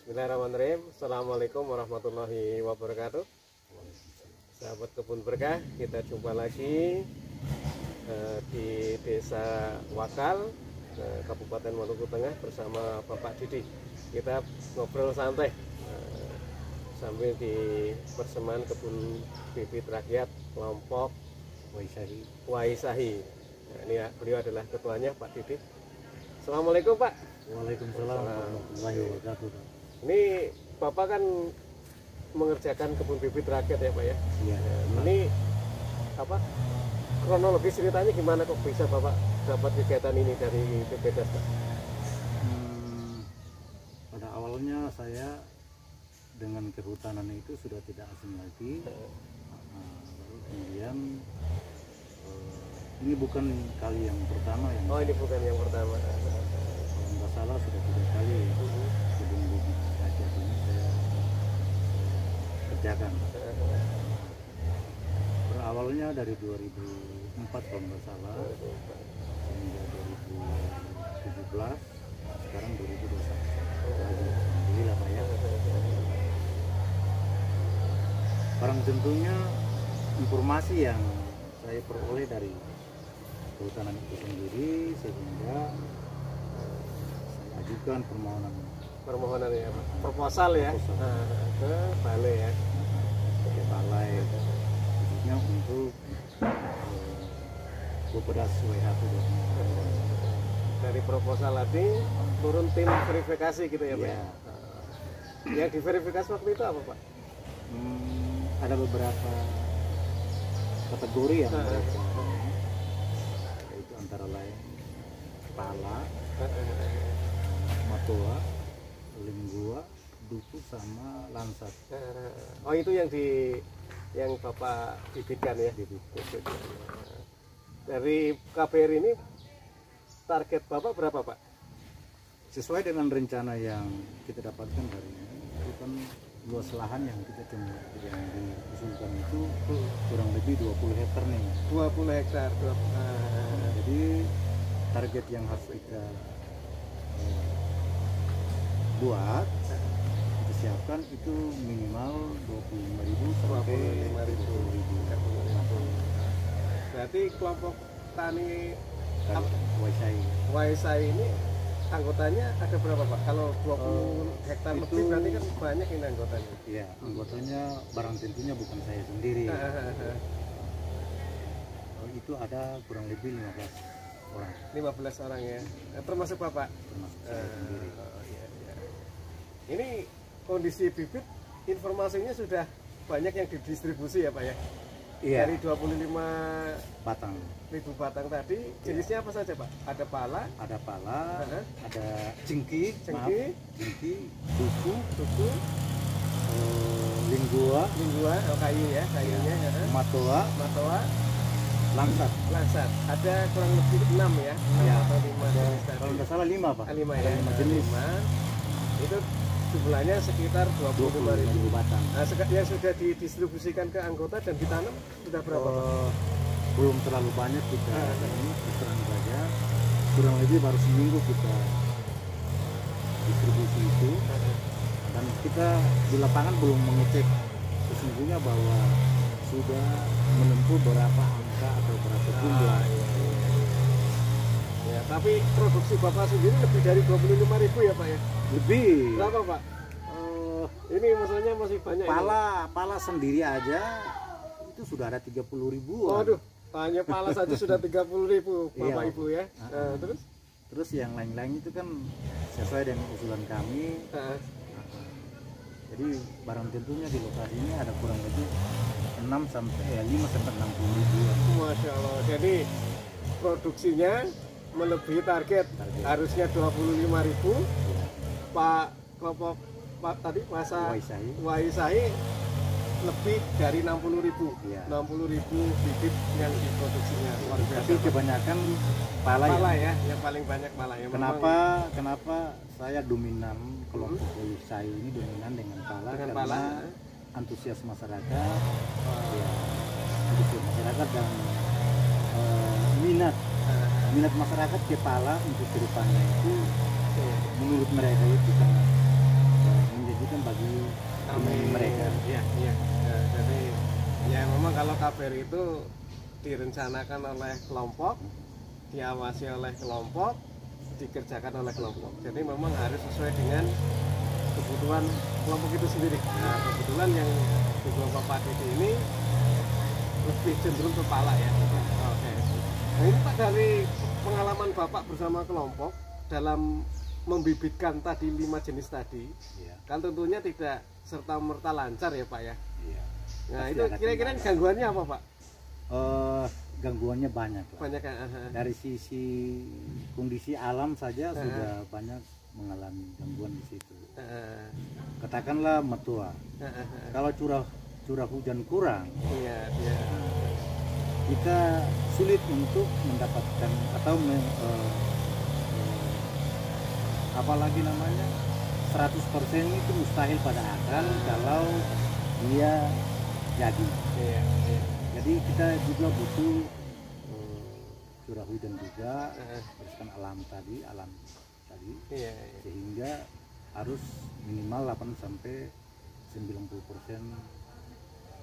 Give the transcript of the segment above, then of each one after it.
Bismillahirrahmanirrahim. Assalamualaikum warahmatullahi wabarakatuh. Sahabat kebun berkah, kita jumpa lagi di Desa Wakal, Kabupaten Maluku Tengah bersama Bapak Didi. Kita ngobrol santai sambil di persembahan kebun bibit rakyat kelompok Waisahi. Nah, ini ya, beliau adalah ketuanya Pak Didi. Assalamualaikum Pak. Waalaikumsalam warahmatullahi wabarakatuh. Ini Bapak kan mengerjakan kebun bibit rakyat ya Pak ya? Iya. Ini apa kronologis ceritanya gimana kok bisa Bapak dapat kegiatan ini dari BPDAS Pak? Pada awalnya saya dengan kehutanan itu sudah tidak asing lagi. Lalu kemudian ini bukan kali yang pertama yang Oh, ini bukan yang pertama. kalau nggak salah sudah 3 kali kebun bibit rakyat ini saya kerjakan. Berawalnya dari 2004 kalau nggak salah hingga 2017, sekarang 2021. Alhamdulillah Pak ya. Barang tentunya informasi yang saya peroleh dari kehutanan itu sendiri sehingga saya ajukan Permohonan ya Pak. Proposal ya. Proposal. Ke balai ya. ke balai khususnya untuk BPDAS WH. Dari proposal tadi turun tim verifikasi gitu ya Pak. Iya. Yang diverifikasi waktu itu apa Pak? Ada beberapa kategori yang mereka, yaitu antara lain pala, matoa, linggua, duku sama lansat. Oh, itu yang Bapak bibitkan ya. Dari KBR ini target Bapak berapa Pak? Sesuai dengan rencana yang kita dapatkan dari itu kan luas lahan yang kita yang diusulkan itu kurang lebih 20 hektar nih. 20 hektar. Jadi target yang harus kita buat, kita siapkan itu minimal 25.000 sampai 25.000. Berarti kelompok tani Waisahi ini anggotanya ada berapa Pak? Kalau 20 hektar itu, lebih berarti kan banyak ini anggotanya. Iya, anggotanya barang tentunya bukan saya sendiri. Itu ada kurang lebih 15 orang. 15 orang ya. Termasuk Bapak? Termasuk saya sendiri. Iya. Ini kondisi bibit informasinya sudah banyak yang didistribusi ya Pak ya? Iya. Dari 25.000 Batang. batang tadi, jenisnya apa saja Pak? Ada pala, Ada pala, ada cengki, duku, linggua, kayu ya, kayunya, matoa, lansat. Ada kurang lebih 6 ya, 6 atau 5 jenis tadi. Kalau nggak salah 5 Pak. 5 ya, 5 jenis. 5. Itu jumlahnya sekitar 25.000 batang. Nah, yang sudah didistribusikan ke anggota dan ditanam sudah berapa Pak? Belum terlalu banyak kita ini terang saja, kurang lebih baru seminggu kita distribusi itu, dan kita di lapangan belum mengecek sesungguhnya bahwa sudah menempuh berapa angka atau berapa jumlah. Ya, tapi produksi Bapak sendiri lebih dari 25.000 ya Pak ya? Lebih. Berapa Pak? Ini maksudnya masih banyak. Pala sendiri aja itu sudah ada 30.000. Waduh, hanya pala saja sudah 30.000 Bapak Iya. Ibu ya. Terus yang lain-lain itu kan sesuai dengan usulan kami. Jadi barang tentunya di lokasi ini ada kurang lebih 5 sampai 60.000. Masya Allah. Jadi produksinya melebihi target. Harusnya 25.000. Pak kelompok tadi Waisahi lebih dari 60.000. Iya. 60.000 bibit yang diproduksinya. Luar biasa. Tapi kebanyakan pala ya, yang paling banyak pala ya. Kenapa saya dominan kelompok Waisahi ini dominan dengan pala? Karena antusias masyarakat, antusias masyarakat dan minat masyarakat ke pala untuk kedepannya itu menurut mereka itu sangat bagi Amin. mereka. Iya, iya. Ya, jadi ya memang kalau KBRI itu direncanakan oleh kelompok, diawasi oleh kelompok, dikerjakan oleh kelompok. Jadi memang harus sesuai dengan kebutuhan kelompok itu sendiri. Nah, kebetulan yang di kelompok Pak Didi ini lebih cenderung kepala ya. Oke. Nah ini Pak, dari pengalaman Bapak bersama kelompok dalam membibitkan tadi 5 jenis tadi, Iya. kan tentunya tidak serta merta lancar ya Pak ya. Iya. Nah Pasti itu ada kira-kira kendala. gangguannya apa Pak? Gangguannya banyak lah. Banyak kan? Dari sisi kondisi alam saja sudah banyak mengalami gangguan di situ. Katakanlah metua. Kalau curah hujan kurang, Iya, iya. kita sulit untuk mendapatkan atau apalagi namanya 100% itu mustahil pada akal kalau dia jadi. Iya, iya. Jadi kita juga butuh curah hujan juga berdasarkan alam tadi, Iya, iya. sehingga harus minimal 8 sampai 90%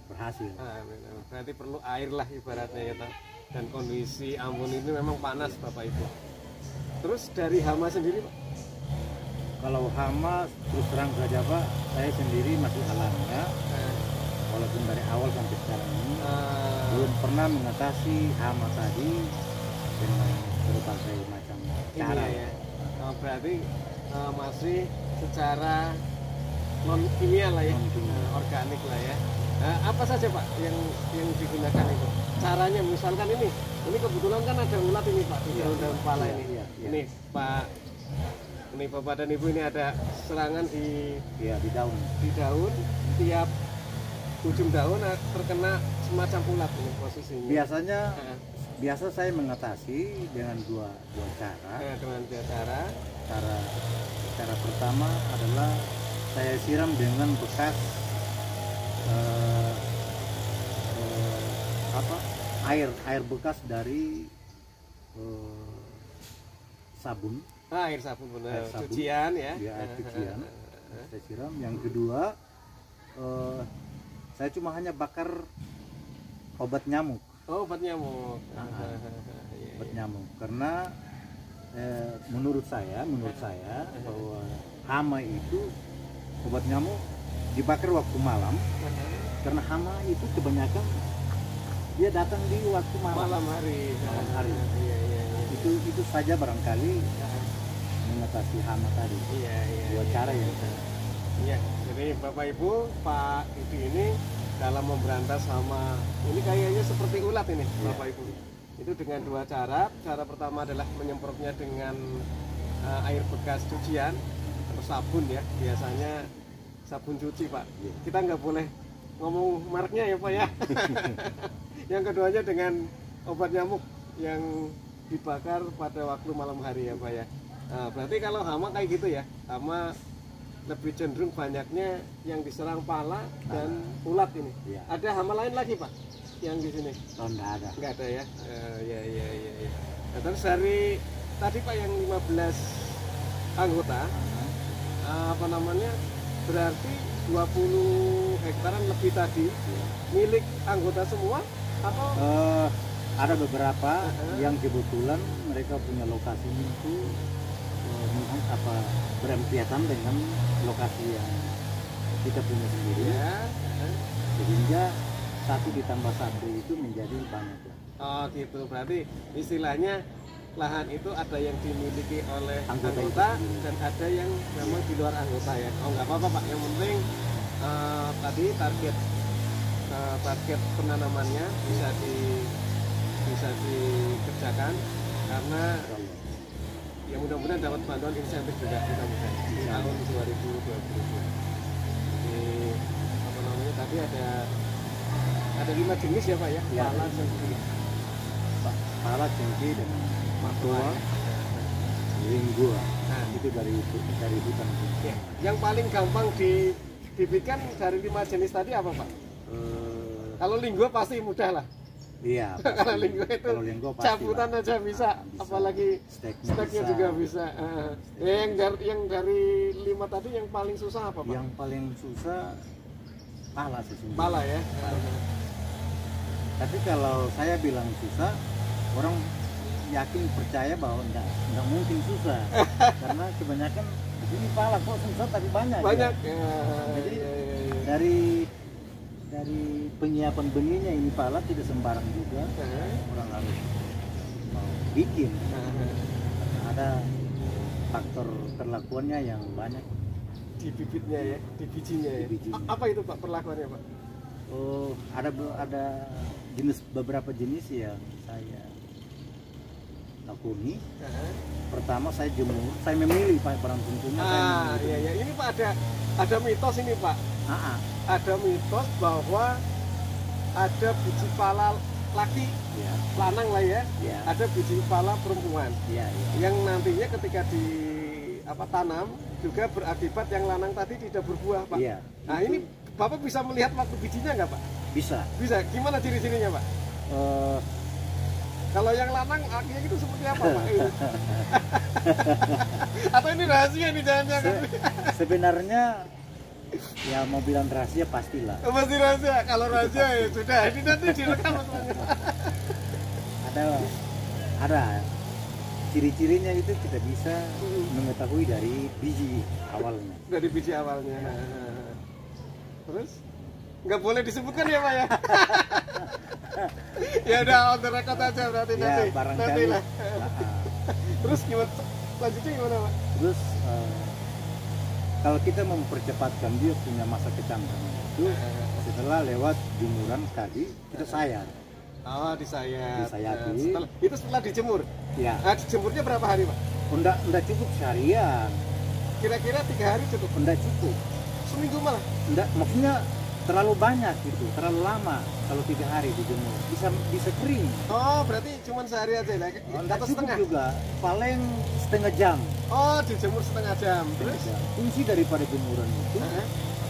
berhasil. Amin, amin. Berarti perlu air lah ibaratnya ya Pak. Dan kondisi Ambon ini memang panas Bapak Ibu. Terus dari hama sendiri Pak? Kalau hama terus terang saja Pak, saya sendiri masih alamiah, walaupun dari awal sampai sekarang ini belum pernah mengatasi hama tadi dengan berbagai macam cara. Ini ya. Berarti masih secara non kimia lah ya, Non-kimia. organik lah ya. Nah, apa saja Pak yang digunakan itu? Caranya misalkan ini kebetulan kan ada ulat ini Pak di Iya, daun-daun kepala iya, ini. iya, iya. Ini Pak, ini Bapak dan Ibu ini ada serangan di Ya, di daun. daun, tiap ujung daun terkena semacam ulat ini posisinya. Biasanya Nah, biasa saya mengatasi dengan dua cara. dengan dua cara. Cara pertama adalah saya siram dengan bekas air bekas dari sabun. Air sabun benar, Air sabun. cucian ya. Ya, air cucian. Saya siram. Yang kedua, saya cuma hanya bakar obat nyamuk. Oh, obat nyamuk. Obat nyamuk. Karena menurut saya bahwa hama itu obat nyamuk dibakar waktu malam, karena hama itu kebanyakan dia datang di waktu Malam hari. Malam hari. Iya, iya, iya. Itu saja barangkali mengatasi hama tadi. Iya, iya. Dua iya. cara yang Iya, jadi Bapak Ibu, Pak Didi ini dalam memberantas hama ini kayaknya seperti ulat ini, Iya. Bapak Ibu. Itu dengan dua cara. Cara pertama adalah menyemprotnya dengan air bekas cucian atau sabun ya. Biasanya sabun cuci Pak. Iya. Kita nggak boleh ngomong mereknya ya Pak ya. Yang keduanya dengan obat nyamuk yang dibakar pada waktu malam hari ya Pak ya. Nah, berarti kalau hama kayak gitu ya, hama lebih cenderung banyaknya yang diserang pala dan ulat ini. Iya. Ada hama lain lagi Pak yang di sini? Oh, enggak ada. Nggak ada ya? Ya. Nah, terus dari tadi Pak yang 15 anggota, apa namanya? Berarti 20 hektaran lebih tadi milik anggota semua atau? Ada beberapa yang kebetulan mereka punya lokasinya itu berempiatan dengan lokasi yang kita punya sendiri, Ya. sehingga 1 ditambah 1 itu menjadi banyak lah. Oh gitu, berarti istilahnya lahan itu ada yang dimiliki oleh Anggota itu anggota sendiri. dan ada yang memang di luar anggota ya. Oh nggak apa-apa Pak, yang penting tadi target penanamannya bisa dikerjakan karena ya mudah-mudahan dapat bantuan insentif juga mudah-mudahan di tahun 2020. Jadi apa namanya tadi ada 5 jenis ya Pak ya, Ya. pala sendiri. Pala, cengkeh, dan matua, Matua. linggua. Nah, Itu dari hutan. ya. Yang paling gampang dibibitkan dari 5 jenis tadi apa Pak? Kalau linggo pasti mudah lah. Iya. Kalau linggo itu Kalau linggo pasti cabutan lah. aja bisa, Bisa. apalagi Steknya steknya bisa. juga bisa. Yang dari 5 tadi yang paling susah apa, Pak? Yang paling susah pala sesungguhnya. Pala ya. Tapi kalau saya bilang susah, orang yakin percaya bahwa enggak mungkin susah. Karena kebanyakan di sini pala kok susah tapi banyak. Banyak. Ya. Jadi dari penyiapan benihnya ini pala tidak sembarang juga. Orang harus mau bikin. Ada faktor perlakuannya yang banyak Di bibitnya ya, di bijinya ya. Apa itu, Pak, perlakuannya, Pak? Oh, ada beberapa jenis yang saya lakoni. Pertama saya jemur, saya memilih Pak barang tentunya. Iya. Ini Pak ada mitos ini, Pak. Ada mitos bahwa ada biji pala laki, ya, lanang lah ya. Ada biji pala perempuan. Yang nantinya ketika tanam juga berakibat yang lanang tadi tidak berbuah, Pak. Nah, ini Bapak bisa melihat waktu bijinya nggak, Pak? Bisa. Gimana ciri-cirinya, Pak? Kalau yang lanang akhirnya itu seperti apa, Pak? Atau ini rahasia nih, jangan-jangan? Sebenarnya ya mau bilang rahasia pastilah. Pasti rahasia. Kalau rahasia ya sudah. Ini nanti direkam. Ada ciri-cirinya itu kita bisa mengetahui dari biji awalnya. Dari biji awalnya. Terus nggak boleh disebutkan ya, Pak ya? Ya udah on the record aja berarti ya, nanti lah. Terus gimana? Selanjutnya gimana, Pak? Terus kalau kita mempercepatkan dia punya masa kecanggihan itu setelah lewat jemuran tadi kita sayat. Disayati. Itu setelah dijemur. Ya. Nah, dijemurnya berapa hari, Pak? Enggak cukup seharian. Kira-kira 3 hari cukup? Enggak cukup. Seminggu malah? Enggak, maksudnya terlalu banyak gitu, terlalu lama kalau 3 hari dijemur. Bisa kering. Oh, berarti cuma sehari aja lah? Atau setengah? Juga, paling setengah jam. Oh, dijemur setengah jam. Terus? Fungsi daripada jemuran itu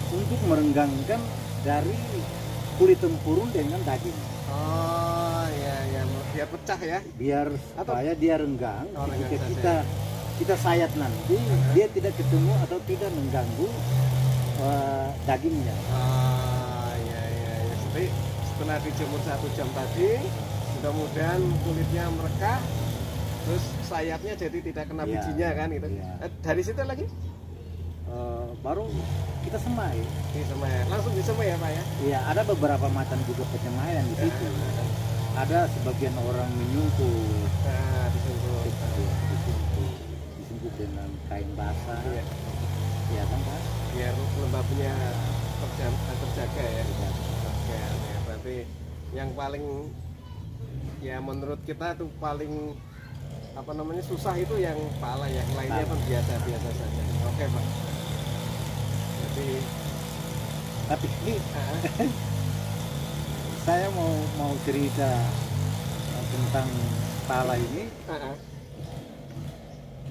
untuk merenggangkan dari kulit tempurung dengan daging. Oh, iya, biar pecah ya? Biar supaya dia renggang. Ketika kita sayat nanti, dia tidak ketemu atau tidak mengganggu dagingnya. Iya. Jadi setelah dijemur 1 jam tadi, mudah-mudahan kulitnya merekah, terus sayapnya jadi tidak kena bijinya kan gitu. Dari situ lagi? Baru kita semai. Langsung disemai ya, Pak ya? Iya, ada beberapa macam juga penyemaian di situ. Ada sebagian orang menyungkup. Disungkup dengan kain basah. Iya kan, Pak? Biar lembabnya terjaga ya. Oke, berarti yang paling ya menurut kita tuh paling susah itu yang pala, yang lainnya kan biasa saja. Oke, Pak. Tapi ini saya mau cerita tentang pala ini.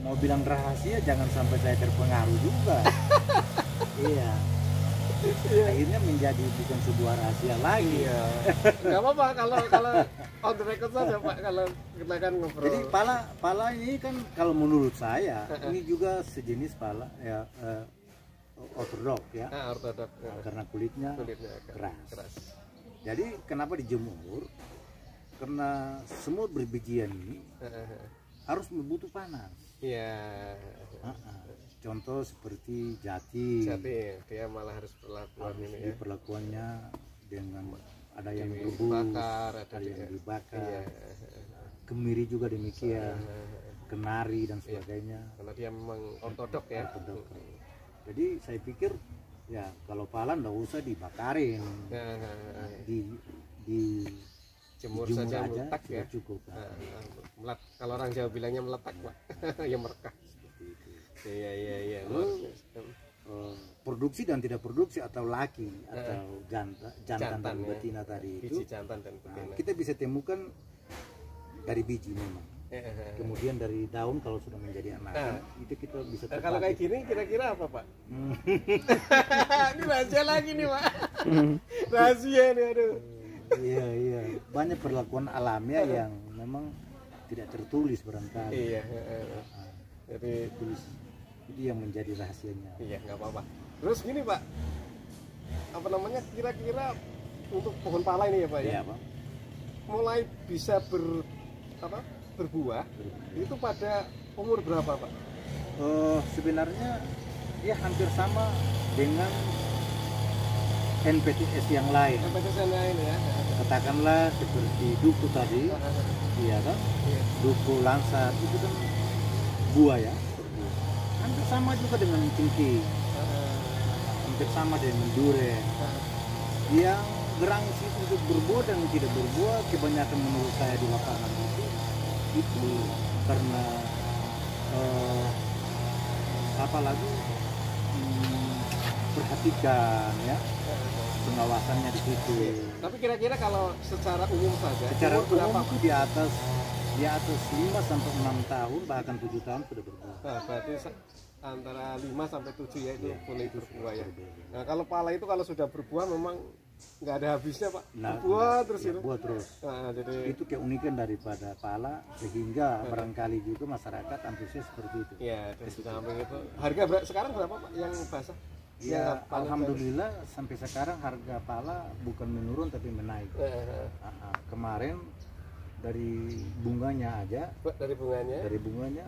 Mau bilang rahasia, jangan sampai saya terpengaruh juga. Iya. Akhirnya menjadi bukan sebuah rahasia lagi. Nggak apa-apa kalau on the record saja, Pak, kalau kita kan ngobrol. Jadi pala ini kan kalau menurut saya ini juga sejenis pala ya, ortodok ya. Ortodok. Karena kulitnya keras. Jadi kenapa dijemur? Karena semut berbijian ini harus membutuh panas. Iya. Contoh seperti jati, dia malah harus perlakuan ini ya. Perlakuannya dengan ada yang berbakar, ada yang dibakar. Kemiri juga demikian, kenari dan sebagainya. Karena dia memang ortodok ya. Jadi saya pikir ya kalau pala nggak usah dibakarin, di jemur saja meletak ya, cukup. Kalau orang Jawa bilangnya meletak, Pak. Ya merekah. Iya. Produksi dan tidak produksi atau laki atau jantan dan betina tadi itu, jantan dan betina. Kita bisa temukan dari biji memang. Kemudian dari daun kalau sudah menjadi anakan itu kita bisa terpakai. Kalau kayak gini kira-kira apa, Pak? Ini rahasia lagi nih, Pak. Rahasia nih, aduh. Iya. Banyak perlakuan alamiah yang memang tidak tertulis barangkali. Iya. Jadi Itu yang menjadi rahasianya. Iya, nggak apa-apa. Terus gini Pak, apa namanya, kira-kira untuk pohon pala ini ya Pak ya, Iya, Pak. mulai bisa berbuah itu pada umur berapa Pak? Sebenarnya dia hampir sama dengan NPTS yang lain. NPTS yang lain ya. Katakanlah seperti duku tadi, iya kan? Iya. Duku langsat itu kan buah ya. Hampir sama juga dengan cengkeh, hampir sama dengan durian. Yang berangsi untuk berbuah dan tidak berbuah kebanyakan menurut saya di lapangan itu karena apalagi perhatikan ya pengawasannya di situ. Tapi kira-kira kalau secara umum saja, Secara umur berapa umum itu di atas 5 sampai 6 tahun bahkan 7 tahun sudah berbuah. Nah, berarti antara 5 sampai 7 ya itu boleh berbuah ya. Nah, kalau pala itu kalau sudah berbuah memang nggak ada habisnya Pak. Berbuah terus itu. Buah terus. Nah, jadi Itu keunikan daripada pala sehingga barangkali juga masyarakat antusias seperti itu. ya, dan di samping itu harga sekarang berapa Pak yang basah? Ya, Yang panen alhamdulillah sampai sekarang harga pala bukan menurun tapi menaik. Kemarin dari bunganya aja, dari bunganya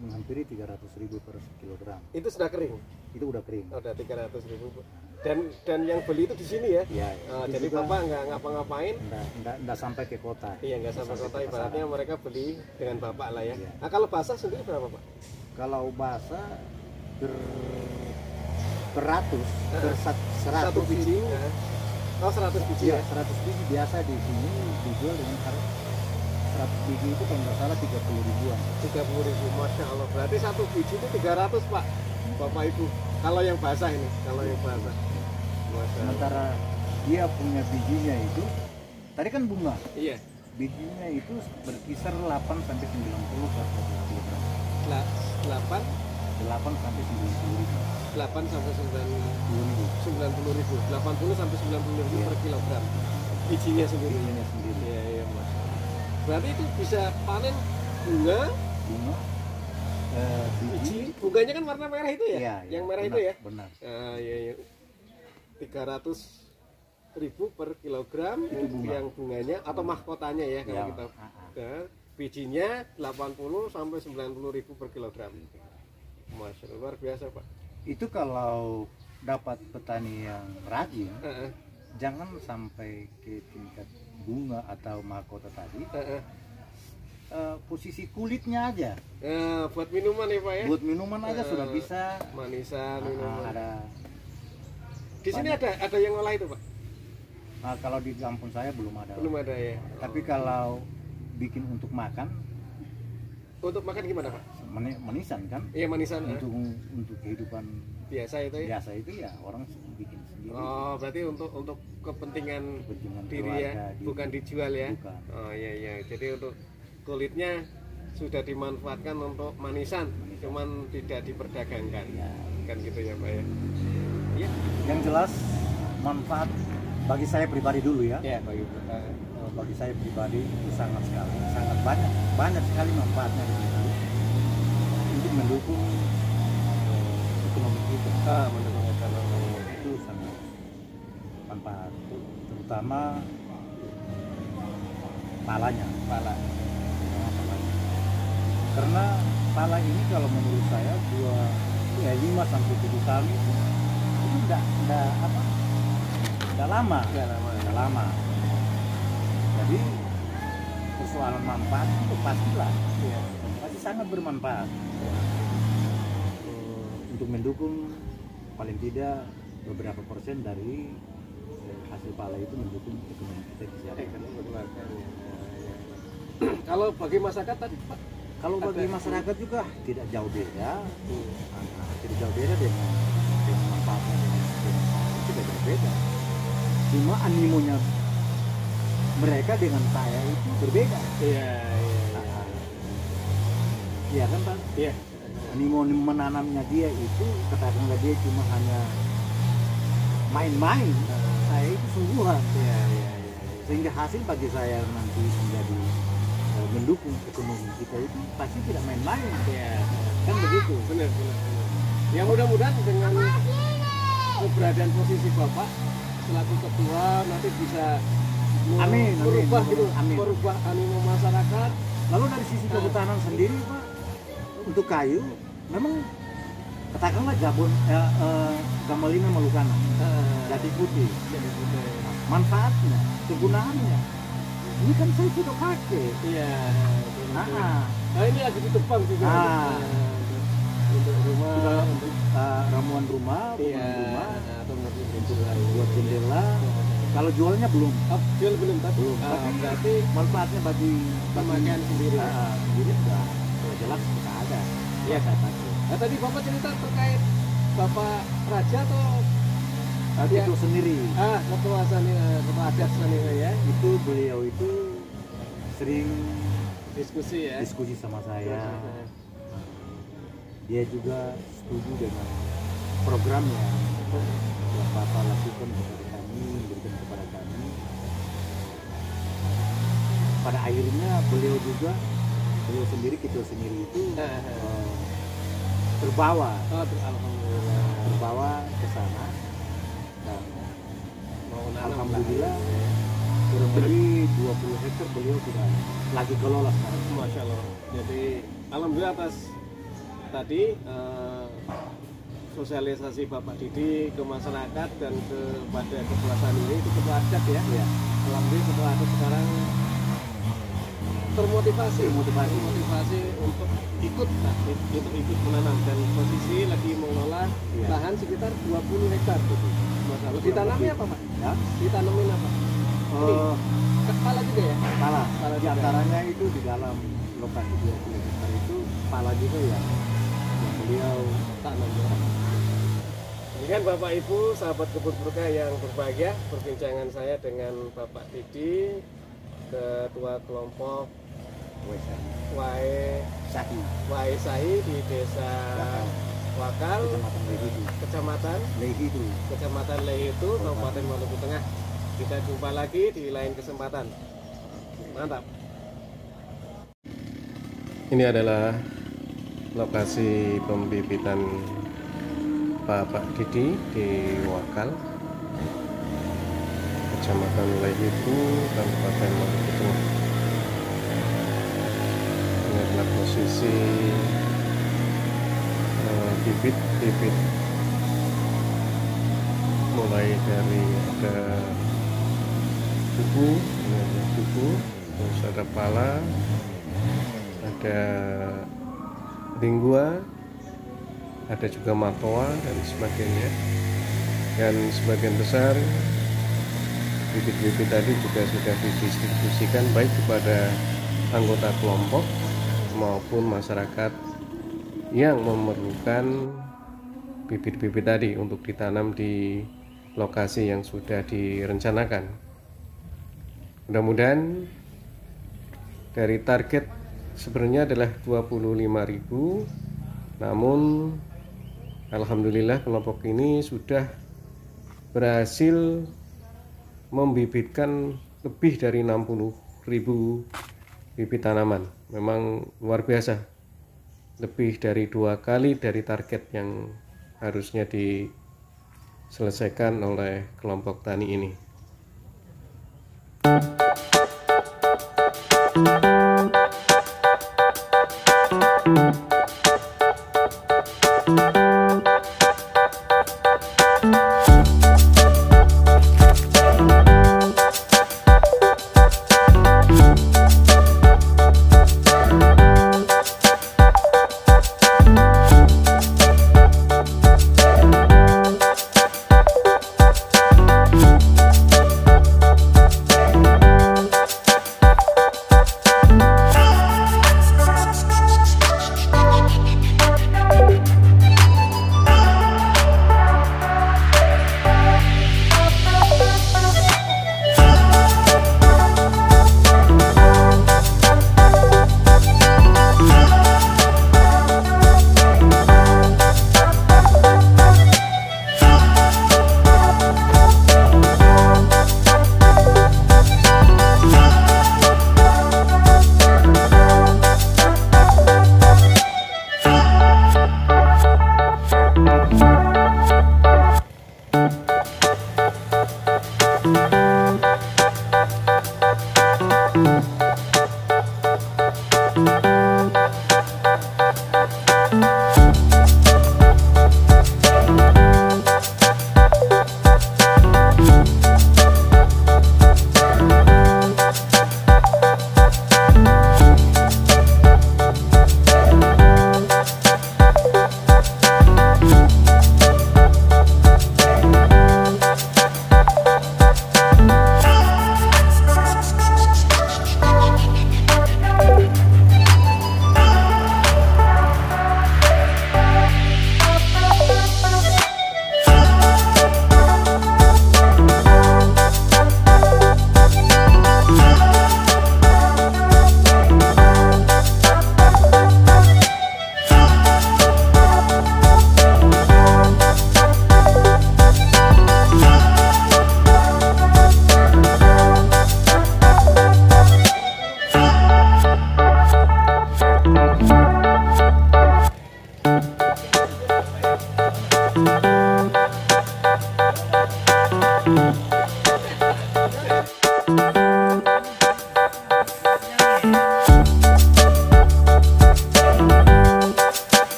menghampiri 300.000 per kilogram. itu sudah kering. Itu udah kering. Oh, udah 300.000 dan yang beli itu di sini ya. Ya, Jadi Bapak nggak ngapa-ngapain. Enggak sampai ke kota. Iya, nggak sampai kota, ibaratnya mereka beli dengan Bapak lah ya. Iya. Nah, kalau basah sendiri berapa Pak? Kalau basah per ratus, per 100 Satu biji. Oh, 100 biji ya, ya. 100 biji biasa di sini dijual dengan harga 100 biji itu kalau nggak salah 30 ribuan. 30.000, Masya Allah. Berarti satu biji itu 300 Pak, Bapak Ibu. Kalau yang basah ini, kalau yang basah. Masya Allah. Sementara dia punya bijinya itu, tadi kan bunga, Iya. bijinya itu berkisar 8 sampai 90 per kilogram. 8 sampai 90 ribu. 8 sampai 90 ribu. 80 sampai 90 ribu per kilogram. Bijinya sendiri. bijinya sendiri. Iya, iya, Masya Allah. Berarti itu bisa panen bunga, Bunga, biji. Bunganya kan warna merah itu ya? Iya, Yang merah benar, itu ya? Benar. Iya, iya. 300.000 per kilogram Itu bunga. yang bunganya atau mahkotanya ya kalau Ya, kita. Nah, bijinya 80 sampai 90.000 per kilogram. Masya Allah, luar biasa Pak. Itu kalau dapat petani yang rajin, Heeh, jangan sampai ke tingkat bunga atau mahkota tadi. heeh. Posisi kulitnya aja, Buat minuman ya Pak ya? buat minuman aja sudah bisa. Manisan, minuman. Ada. Di sini ada yang ngolah itu Pak? Kalau di kampung saya belum ada. Belum ada ya. Tapi kalau bikin untuk makan, Untuk makan gimana Pak? manisan kan? Iya, manisan. Untuk kehidupan Biasa itu ya. biasa itu ya orang bikin sendiri. Oh, berarti untuk kepentingan Kepentingan diri ya, keluarga, bukan dijual ya. Bukan. Oh iya iya. Jadi untuk kulitnya sudah dimanfaatkan untuk manisan, cuman tidak diperdagangkan. Ya. Kan gitu ya Pak ya. Iya. Yang jelas manfaat bagi saya pribadi dulu ya. Ya, Pak Ibu. Bagi saya pribadi itu sangat banyak sekali manfaatnya di situ untuk mendukung ekonomi kita. Mendukung ekonomi. Itu sangat manfaat, terutama palanya. Pala. Karena pala ini kalau menurut saya 5 sampai 7 tahun itu udah lama. Udah lama. Jadi persoalan manfaat itu pastilah, pasti sangat bermanfaat untuk mendukung paling tidak beberapa persen dari hasil pala itu mendukung ekonomi kita di sana. Kalau bagi masyarakat tadi Pak? Kalau bagi masyarakat juga tidak jauh beda, tidak jauh beda dengan manfaatnya tidak jauh beda. Cuma animonya mereka dengan saya itu berbeda. Iya. Iya kan Pak? Iya. Animo menanamnya dia itu katakanlah dia cuma hanya main-main. Saya itu sungguhan. Iya. Sehingga hasil bagi saya nanti menjadi mendukung ekonomi kita itu pasti tidak main-main. Iya. Kan begitu. Benar. Ya mudah-mudahan dengan keberadaan posisi Bapak selaku ketua nanti bisa merubah gitu, merubah animo masyarakat. Lalu dari sisi kehutanan sendiri Pak, untuk kayu memang katakanlah Gamalina Malukana, jati putih, manfaatnya, kegunaannya, ini kan saya sudah pakai. Iya. Nah ini lagi ditebang juga. Untuk rumah, untuk ramuan rumah, atau untuk buat jendela. Kalau jualnya belum. Jual belum tapi berarti manfaatnya bagi pemakaian sendiri. Sendiri sudah jelas sudah ada. Iya saya pakai. Nah tadi Bapak cerita terkait Bapak Raja atau itu sendiri. Ketua adat sendiri ya. Itu beliau itu sering diskusi sama saya. Dia juga setuju dengan program yang Bapak lakukan kepada kami, berikan kepada kami. Pada akhirnya beliau sendiri itu terbawa ke sana dan alhamdulillah kurang lebih 20 hektar beliau sudah lagi kelola sekarang. Masya Allah. Jadi alhamdulillah atas tadi sosialisasi Bapak Didi ke masyarakat dan kepada ketua ini itu ketua adat ya. Alhamdulillah ketua adat sekarang termotivasi untuk ikut menanam dan posisi lagi mengelola lahan sekitar 20 hektar. Masalah ditanamnya apa Pak? Ya? Ditanamin apa? Pala juga ya? Pala di antaranya itu di dalam lokasi 20 hektar itu pala juga ya yang beliau tanam. Ini kan Bapak Ibu sahabat kebun berkah yang berbahagia, perbincangan saya dengan Bapak Didi, ketua kelompok Wae Sahi di Desa Wakal, Kecamatan Lehitu, Kabupaten Maluku Tengah. Kita jumpa lagi di lain kesempatan. Mantap. Ini adalah lokasi pembibitan Bapak Didi di Wakal, Kecamatan Lehitu, Kabupaten Maluku Tengah. Ini adalah posisi bibit mulai dari ada buku, terus ada pala, ada lingua, ada juga matoa dan sebagainya. Dan sebagian besar bibit-bibit tadi juga sudah didistribusikan baik kepada anggota kelompok maupun masyarakat yang memerlukan bibit-bibit tadi untuk ditanam di lokasi yang sudah direncanakan. Mudah-mudahan dari target sebenarnya adalah 25.000, namun alhamdulillah kelompok ini sudah berhasil membibitkan lebih dari 60.000 bibit tanaman. Memang luar biasa, lebih dari 2 kali dari target yang harusnya diselesaikan oleh kelompok tani ini.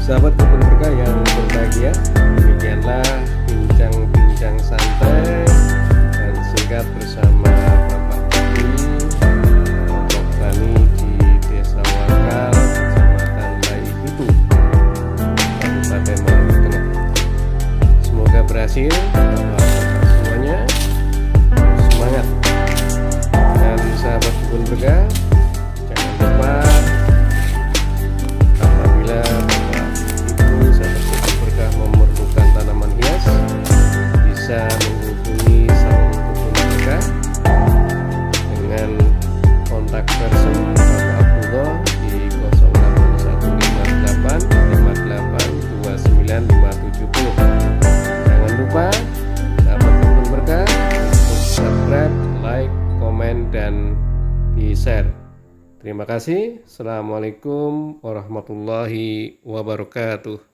Sahabat kebun berkah yang berbahagia, demikianlah bincang-bincang santai dan singkat bersama Bapak Budi, kelompok tani di Desa Wakal, Kecamatan Laihitu, Kabupaten Maluku Tengah. Semoga berhasil Bapak semuanya, semangat. Dan sahabat kebun berkah, jangan lupa apabila Bapak Ibu sahabat kebun berkah memerlukan tanaman hias, bisa menghubungi Saung Kebun Berkah dengan kontak person Bapak Abdullah di 08158 5829 570. Jangan lupa sahabat kebun berkah untuk subscribe, like, komen, dan di share. Terima kasih. Assalamualaikum warahmatullahi wabarakatuh.